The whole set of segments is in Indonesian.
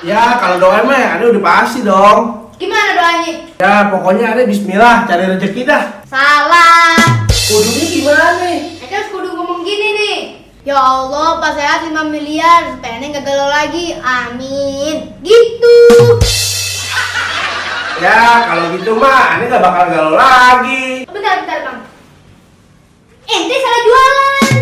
Ya kalau doa mah Ade udah pasti dong. Gimana doanya? Ya pokoknya Ade bismillah cari rezeki dah. Salah. Kudunya gimana nih? Harus kudu ngomong gini nih. Ya Allah, pas sehat 5 miliar, pengen gak galau lagi. Amin. Gitu. Ya kalau gitu mah Ade gak bakal galau lagi. Bentar, Bang. Ente salah jualan.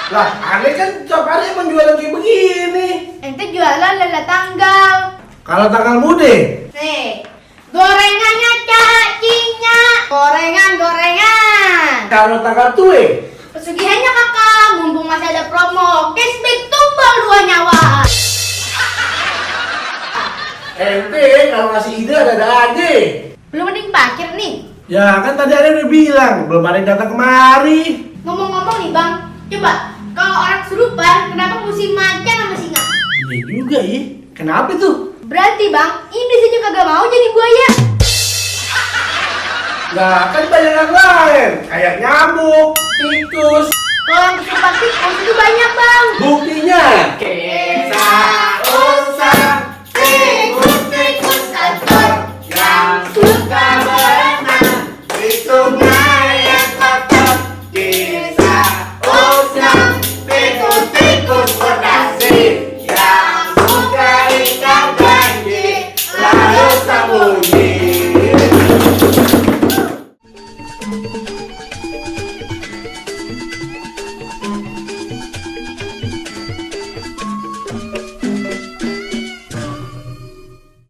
Lah Ade kan tiap hari emang jualan kayak begini. Ente jualan lala tanggal. Kalau tanggal mude, Nih, gorengannya cacinya. Gorengan. kalau tanggal tue, Pesugihannya kakak, mumpung masih ada promo. Cashback tumbal 2 nyawa. ente kalau ngasih ide ada aja. Belum mending parkir nih. Ya kan tadi Ade udah bilang belum ada yang datang kemari. Ngomong-ngomong nih bang, coba kalau orang kesurupan, kenapa mesti macan sama singa? Iya juga ya. Kenapa tuh? Berarti bang, iblis aja kagak mau jadi buaya. Lah kan banyak yang lain kayak nyamuk, tikus,